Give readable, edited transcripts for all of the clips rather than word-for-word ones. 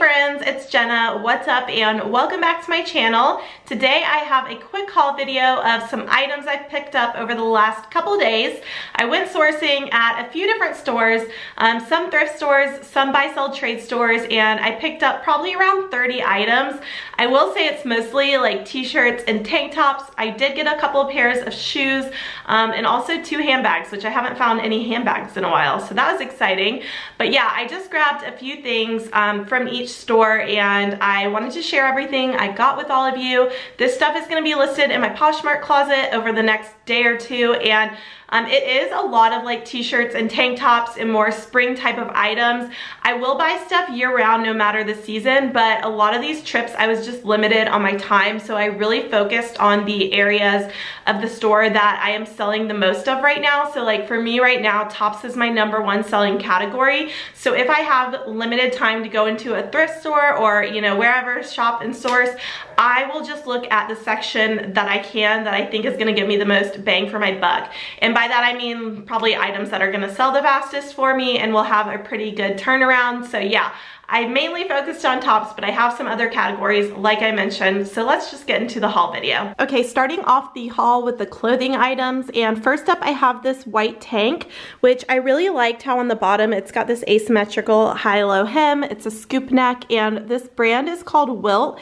friends, it's Jenna. What's up and welcome back to my channel. Today I have a quick haul video of some items I've picked up over the last couple days. I went sourcing at a few different stores, some thrift stores, some buy sell trade stores, and I picked up probably around 30 items. I will say it's mostly like t-shirts and tank tops. I did get a couple of pairs of shoes and also 2 handbags, which I haven't found any handbags in a while, so that was exciting. But yeah, I just grabbed a few things from each store and I wanted to share everything I got with all of you. This stuff is going to be listed in my Poshmark closet over the next day or two, and it is a lot of like t-shirts and tank tops and more spring type of items. I will buy stuff year round no matter the season, but a lot of these trips I was just limited on my time, so I really focused on the areas of the store that I am selling the most of right now. So like for me right now, tops is my #1 selling category. So if I have limited time to go into a thrift store or wherever, shop and source, I will just look at the section that I think is going to give me the most bang for my buck. And by that I mean probably items that are going to sell the fastest for me and will have a pretty good turnaround. So yeah, I mainly focused on tops, but I have some other categories like I mentioned, so let's just get into the haul video. Okay, starting off the haul with the clothing items, and first up I have this white tank, which I really liked how on the bottom it's got this asymmetrical high-low hem. It's a scoop neck, and this brand is called Wilt.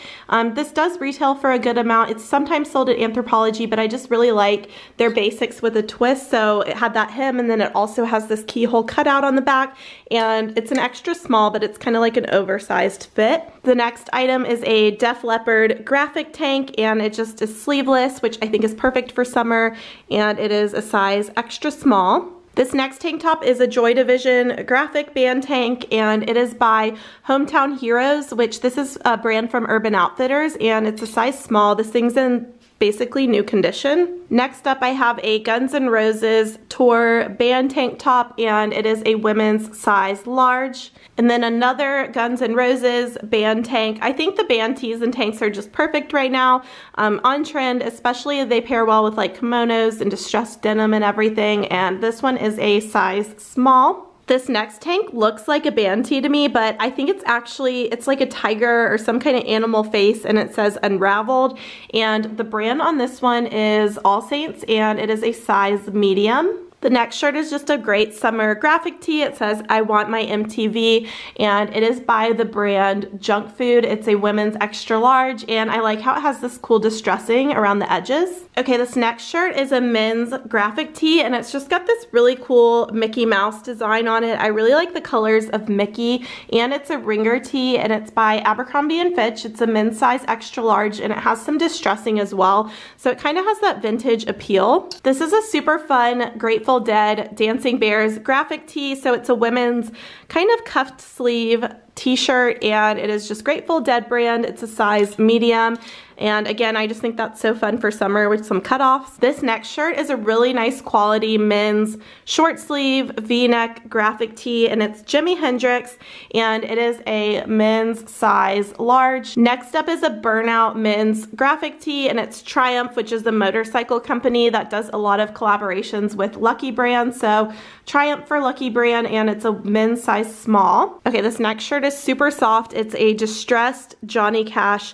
This does retail for a good amount. It's sometimes sold at Anthropologie, but I just really like their basics with a twist. So it had that hem, and then it also has this keyhole cutout on the back, and it's an extra small, but it's kind of like an oversized fit. The next item is a Def Leppard graphic tank, and it just is sleeveless, which I think is perfect for summer, and it is a size extra small. This next tank top is a Joy Division graphic band tank, and it is by Hometown Heroes, which this is a brand from Urban Outfitters, and it's a size small. This thing's in basically new condition. Next up I have a Guns N' Roses tour band tank top, and it is a women's size large. And then another Guns N' Roses band tank. I think the band tees and tanks are just perfect right now, on trend, especially they pair well with like kimonos and distressed denim and everything, and this one is a size small. This next tank looks like a band tee to me, but I think it's like a tiger or some kind of animal face, and it says Unraveled, and the brand on this one is All Saints, and it is a size medium. The next shirt is just a great summer graphic tee. It says I Want My MTV, and it is by the brand Junk Food. It's a women's extra large, and I like how it has this cool distressing around the edges. Okay, this next shirt is a men's graphic tee, and it's just got this really cool Mickey Mouse design on it. I really like the colors of Mickey, and it's a ringer tee, and it's by Abercrombie & Fitch. It's a men's size extra large, and it has some distressing as well, so it kind of has that vintage appeal. This is a super fun Grateful Dead Dancing Bears graphic tee, so it's a women's kind of cuffed sleeve t-shirt, and it is just Grateful Dead brand. It's a size medium, and again I just think that's so fun for summer with some cutoffs. This next shirt is a really nice quality men's short sleeve v-neck graphic tee, and it's Jimi Hendrix, and it is a men's size large. Next up is a Burnout men's graphic tee, and it's Triumph, which is the motorcycle company that does a lot of collaborations with Lucky Brand, so Triumph for Lucky Brand, and it's a men's size small. Okay, this next shirt is super soft. It's a distressed Johnny Cash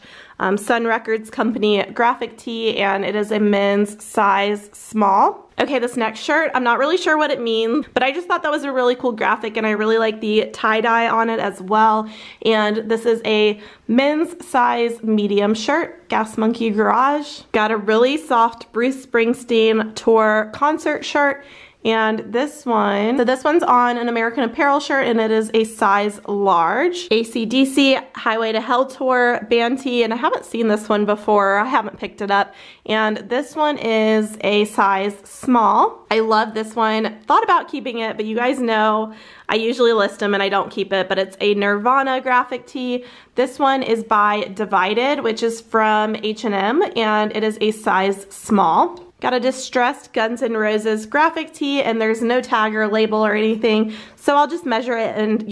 Sun Records Company graphic tee, and it is a men's size small. Okay, this next shirt, I'm not really sure what it means, but I just thought that was a really cool graphic, and I really like the tie-dye on it as well. And this is a men's size medium shirt, Gas Monkey Garage. Got a really soft Bruce Springsteen tour concert shirt, and this one's on an American Apparel shirt, and it is a size large. AC/DC Highway to Hell tour band tee, and I haven't seen this one before. I haven't picked it up, and this one is a size small. I love this one. Thought about keeping it, but you guys know I usually list them and I don't keep it, but it's a Nirvana graphic tee. This one is by Divided, which is from H&M, and it is a size small. Got a distressed Guns N' Roses graphic tee, and there's no tag or label or anything, so I'll just measure it and,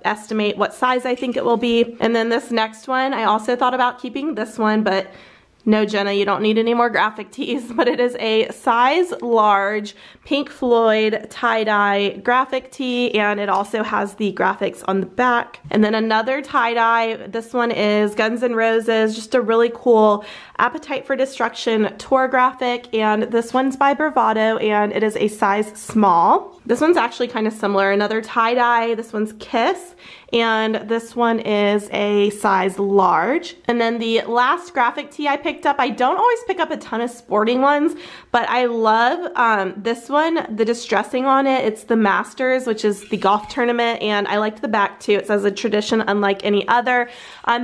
estimate what size I think it will be. And then this next one, I also thought about keeping this one, but No, Jenna, you don't need any more graphic tees, but it is a size large Pink Floyd tie-dye graphic tee, and it also has the graphics on the back. And then another tie-dye, this one is Guns N' Roses, just a really cool Appetite for Destruction tour graphic, and this one's by Bravado, and it is a size small. This one's actually kind of similar, another tie-dye, this one's Kiss, and this one is a size large. And then the last graphic tee I picked up, I don't always pick up a ton of sporting ones, but I love this one, the distressing on it. It's the Masters, which is the golf tournament, and I liked the back too. It says a tradition unlike any other.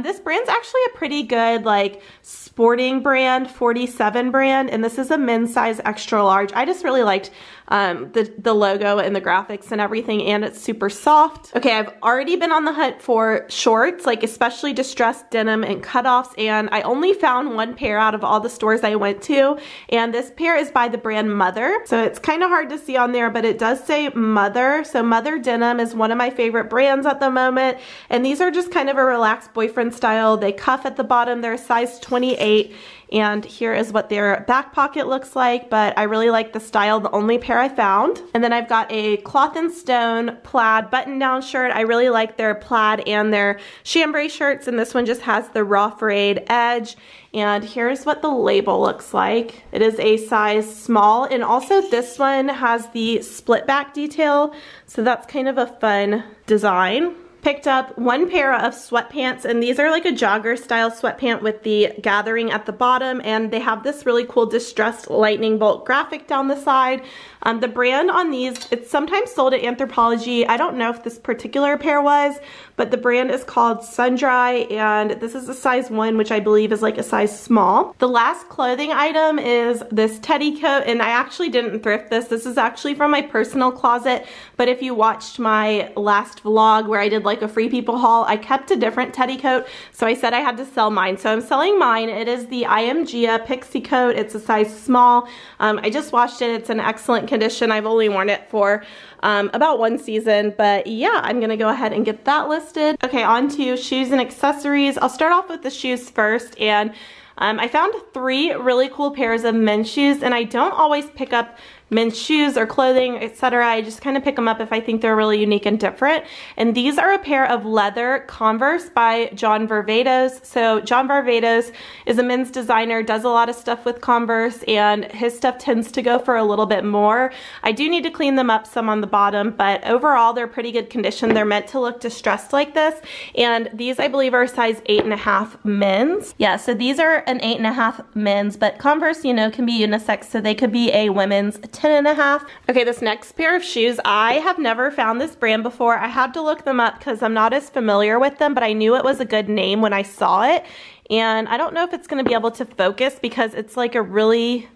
This brand's actually a pretty good like sporting brand, 47 brand, and this is a men's size extra large. I just really liked the logo and the graphics and everything, and it's super soft. Okay, I've already been on the hunt for shorts, like especially distressed denim and cutoffs, and I only found one pair out of all the stores I went to, and this pair is by the brand Mother. So it's kind of hard to see on there, but it does say Mother. So Mother denim is one of my favorite brands at the moment, and these are just kind of a relaxed boyfriend style. They cuff at the bottom, they're a size 28, and here is what their back pocket looks like, but I really like the style, the only pair I found. And then I've got a Cloth and Stone plaid button-down shirt. I really like their plaid and their chambray shirts, and this one just has the raw frayed edge. And here's what the label looks like. It is a size small, and also this one has the split back detail, so that's kind of a fun design. Picked up one pair of sweatpants, and these are like a jogger style sweatpant with the gathering at the bottom, and they have this really cool distressed lightning bolt graphic down the side. The brand on these, it's sometimes sold at Anthropologie. I don't know if this particular pair was, but the brand is called Sundry, and this is a size 1, which I believe is like a size small. The last clothing item is this teddy coat, and I actually didn't thrift this. This is actually from my personal closet, but if you watched my last vlog where I did like a Free People haul, I kept a different teddy coat, so I said I had to sell mine. So I'm selling mine. It is the IMGA Pixie coat. It's a size small. I just washed it. It's in excellent condition. I've only worn it for about 1 season, but yeah, I'm gonna go ahead and get that listed. Okay, on to shoes and accessories. I'll start off with the shoes first, and I found 3 really cool pairs of men's shoes, and I don't always pick up men's shoes or clothing, etc. I just kind of pick them up if I think they're really unique and different. And these are a pair of leather Converse by John Varvatos. So John Varvatos is a men's designer, does a lot of stuff with Converse, and his stuff tends to go for a little bit more. I do need to clean them up some on the bottom, but overall they're pretty good condition. They're meant to look distressed like this, and these I believe are size 8.5 men's. Yeah, so these are an 8.5 men's, but Converse, you know, can be unisex, so they could be a women's 10.5. Okay, this next pair of shoes, I have never found this brand before. I had to look them up because I'm not as familiar with them, but I knew it was a good name when I saw it. And I don't know if it's going to be able to focus because it's like a really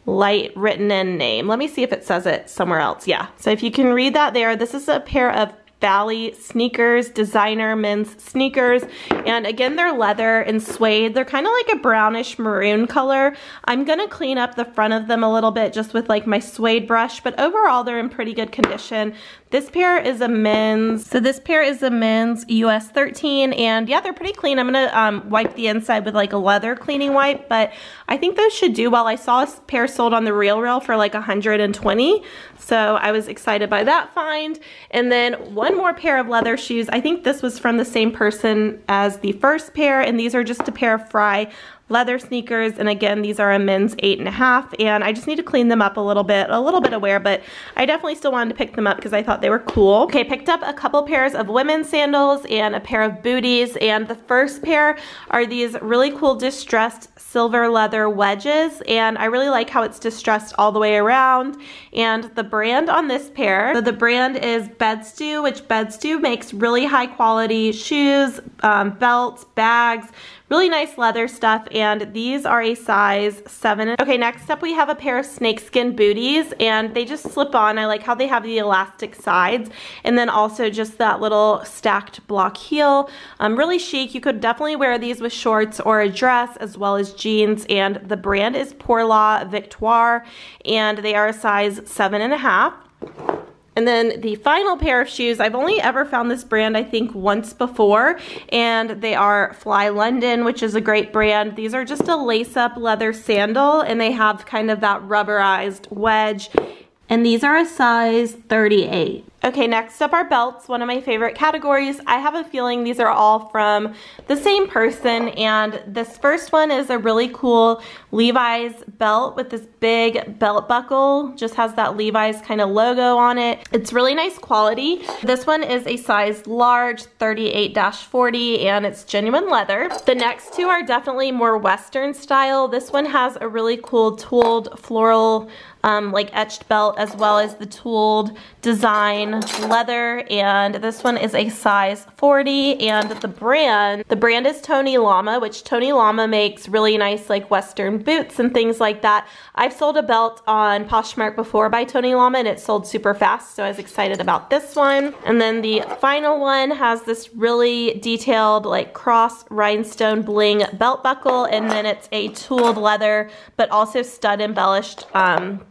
light written in name. Let me see if it says it somewhere else. Yeah, so if you can read that there, this is a pair of Valley sneakers, designer men's sneakers, and again they're leather and suede. They're kind of like a brownish maroon color. I'm gonna clean up the front of them a little bit just with like my suede brush, but overall they're in pretty good condition. This pair is a men's, so this pair is a men's US 13, and yeah, they're pretty clean. I'm gonna wipe the inside with like a leather cleaning wipe, but I think those should do well. I saw a pair sold on the RealReal for like 120, so I was excited by that find. And then one more pair of leather shoes. I think this was from the same person as the first pair, and these are just a pair of Fry leather sneakers, and again these are a men's 8.5, and I just need to clean them up a little bit of wear, but I definitely still wanted to pick them up because I thought they were cool. Okay, picked up a couple pairs of women's sandals and a pair of booties, and the first pair are these really cool distressed silver leather wedges, and I really like how it's distressed all the way around. And the brand on this pair, so the brand is Bedstew, which Bedstew makes really high quality shoes, belts, bags, really nice leather stuff, and these are a size 7. Okay, next up we have a pair of snakeskin booties, and they just slip on. I like how they have the elastic sides, and then also just that little stacked block heel. Really chic. You could definitely wear these with shorts or a dress as well as jeans, and the brand is Pour La Victoire, and they are a size 7.5. And then the final pair of shoes, I've only ever found this brand I think once before, and they are Fly London, which is a great brand. These are just a lace-up leather sandal, and they have kind of that rubberized wedge, and these are a size 38. Okay, next up are belts, one of my favorite categories. I have a feeling these are all from the same person, and this first one is a really cool Levi's belt with this big belt buckle. Just has that Levi's kind of logo on it. It's really nice quality. This one is a size large, 38-40, and it's genuine leather. The next two are definitely more Western style. This one has a really cool tooled floral like etched belt, as well as the tooled design leather, and this one is a size 40, and the brand is Tony Lama, which Tony Lama makes really nice like Western boots and things like that. I've sold a belt on Poshmark before by Tony Lama, and it sold super fast, so I was excited about this one. And then the final one has this really detailed like cross rhinestone bling belt buckle, and then it's a tooled leather but also stud embellished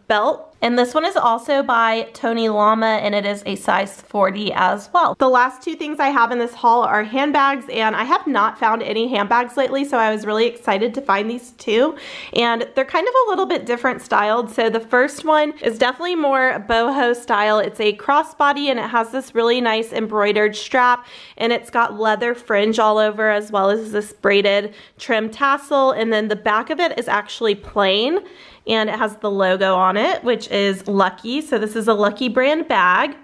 belt. And this one is also by Tony Lama, and it is a size 40 as well. The last two things I have in this haul are handbags, and I have not found any handbags lately, so I was really excited to find these two. And they're kind of a little bit different styled. So the first one is definitely more boho style. It's a crossbody, and it has this really nice embroidered strap, and it's got leather fringe all over, as well as this braided trim tassel. And then the back of it is actually plain, and it has the logo on it, which is Lucky. So this is a Lucky brand bag.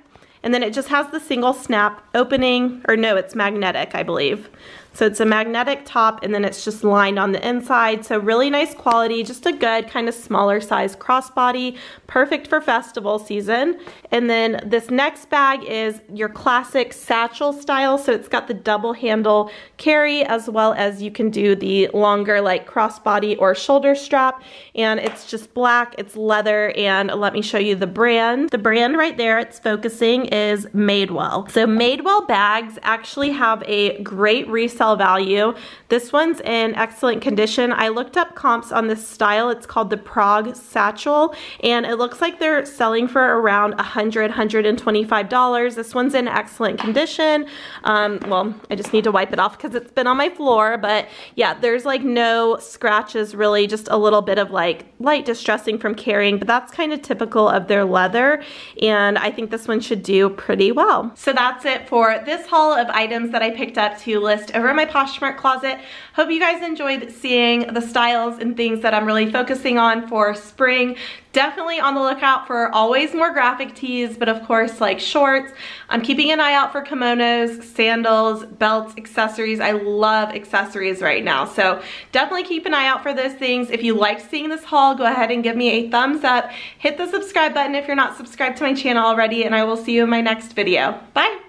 And then it just has the single snap opening, or no, it's magnetic, I believe. So it's a magnetic top, and then it's just lined on the inside. So really nice quality, just a good kind of smaller size crossbody, perfect for festival season. And then this next bag is your classic satchel style. So it's got the double handle carry, as well as you can do the longer like crossbody or shoulder strap. And it's just black, it's leather, and let me show you the brand. The brand right there, it's focusing, is Madewell. So Madewell bags actually have a great resale value. This one's in excellent condition. I looked up comps on this style. It's called the Prague Satchel, and it looks like they're selling for around $125. This one's in excellent condition. Well, I just need to wipe it off because it's been on my floor, but yeah, there's like no scratches really, just a little bit of like light distressing from carrying, but that's kind of typical of their leather, and I think this one should do pretty well. So that's it for this haul of items that I picked up to list over my Poshmark closet. Hope you guys enjoyed seeing the styles and things that I'm really focusing on for spring. Definitely on the lookout for always more graphic tees, but of course like shorts. I'm keeping an eye out for kimonos, sandals, belts, accessories. I love accessories right now, so definitely keep an eye out for those things. If you liked seeing this haul, go ahead and give me a thumbs up. Hit the subscribe button if you're not subscribed to my channel already, and I will see you in my next video. Bye!